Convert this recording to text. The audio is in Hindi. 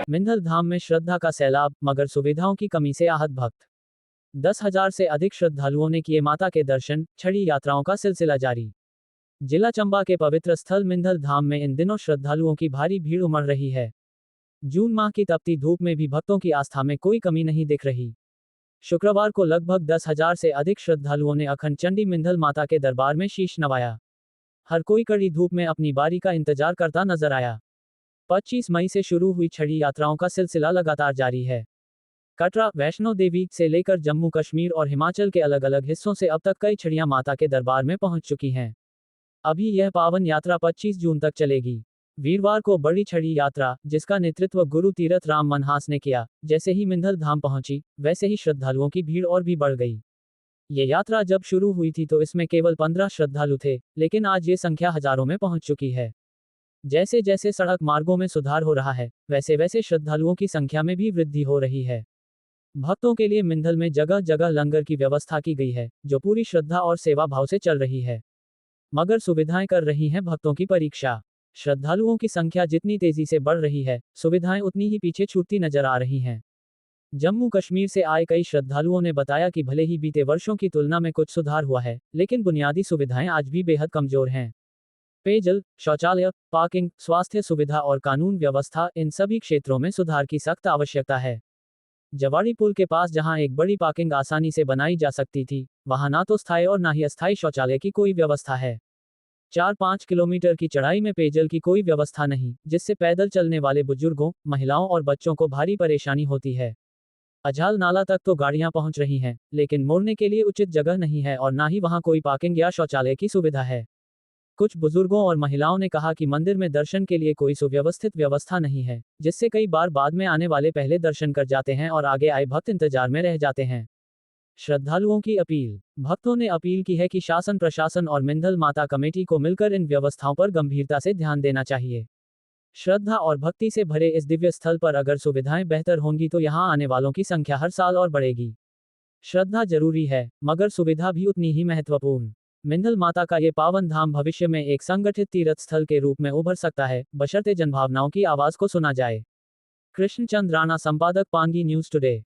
मिंधल धाम में श्रद्धा का सैलाब, मगर सुविधाओं की कमी से आहत भक्त। 10,000 से अधिक श्रद्धालुओं ने किए माता के दर्शन, छड़ी यात्राओं का सिलसिला जारी। जिला चंबा के पवित्र स्थल मिंधल धाम में इन दिनों श्रद्धालुओं की भारी भीड़ उमड़ रही है। जून माह की तपती धूप में भी भक्तों की आस्था में कोई कमी नहीं दिख रही। शुक्रवार को लगभग 10,000 से अधिक श्रद्धालुओं ने अखंड चंडी मिंधल माता के दरबार में शीश नवाया। हर कोई कड़ी धूप में अपनी बारी का इंतजार करता नजर आया। 25 मई से शुरू हुई छड़ी यात्राओं का सिलसिला लगातार जारी है। कटरा, वैष्णो देवी से लेकर जम्मू कश्मीर और हिमाचल के अलग अलग हिस्सों से अब तक कई छड़ियां माता के दरबार में पहुंच चुकी हैं। अभी यह पावन यात्रा 25 जून तक चलेगी। वीरवार को बड़ी छड़ी यात्रा, जिसका नेतृत्व गुरु तीरथ राम मनहास ने किया, जैसे ही मिंधल धाम पहुंची, वैसे ही श्रद्धालुओं की भीड़ और भी बढ़ गई। ये यात्रा जब शुरू हुई थी तो इसमें केवल 15 श्रद्धालु थे, लेकिन आज ये संख्या हजारों में पहुंच चुकी है। जैसे जैसे सड़क मार्गों में सुधार हो रहा है, वैसे वैसे श्रद्धालुओं की संख्या में भी वृद्धि हो रही है। भक्तों के लिए मिंधल में जगह जगह लंगर की व्यवस्था की गई है, जो पूरी श्रद्धा और सेवा भाव से चल रही है। मगर सुविधाएं कर रही हैं भक्तों की परीक्षा। श्रद्धालुओं की संख्या जितनी तेजी से बढ़ रही है, सुविधाएं उतनी ही पीछे छूटती नजर आ रही हैं। जम्मू कश्मीर से आए कई श्रद्धालुओं ने बताया कि भले ही बीते वर्षों की तुलना में कुछ सुधार हुआ है, लेकिन बुनियादी सुविधाएं आज भी बेहद कमजोर हैं। पेयजल, शौचालय, पार्किंग, स्वास्थ्य सुविधा और कानून व्यवस्था, इन सभी क्षेत्रों में सुधार की सख्त आवश्यकता है। जवाड़ी पुल के पास जहां एक बड़ी पार्किंग आसानी से बनाई जा सकती थी, वहां ना तो स्थायी और ना ही अस्थायी शौचालय की कोई व्यवस्था है। 4-5 किलोमीटर की चढ़ाई में पेयजल की कोई व्यवस्था नहीं, जिससे पैदल चलने वाले बुजुर्गों, महिलाओं और बच्चों को भारी परेशानी होती है। अजाल नाला तक तो गाड़ियां पहुंच रही हैं, लेकिन मोड़ने के लिए उचित जगह नहीं है और ना ही वहां कोई पार्किंग या शौचालय की सुविधा है। कुछ बुजुर्गों और महिलाओं ने कहा कि मंदिर में दर्शन के लिए कोई सुव्यवस्थित व्यवस्था नहीं है, जिससे कई बार बाद में आने वाले पहले दर्शन कर जाते हैं और आगे आए भक्त इंतजार में रह जाते हैं। श्रद्धालुओं की अपील। भक्तों ने अपील की है कि शासन प्रशासन और मिंधल माता कमेटी को मिलकर इन व्यवस्थाओं पर गंभीरता से ध्यान देना चाहिए। श्रद्धा और भक्ति से भरे इस दिव्य स्थल पर अगर सुविधाएं बेहतर होंगी तो यहां आने वालों की संख्या हर साल और बढ़ेगी। श्रद्धा जरूरी है, मगर सुविधा भी उतनी ही महत्वपूर्ण। मिंधल माता का ये पावन धाम भविष्य में एक संगठित तीर्थ स्थल के रूप में उभर सकता है, बशर्ते जनभावनाओं की आवाज को सुना जाए। कृष्णचंद राणा, संपादक, पांगी न्यूज टुडे।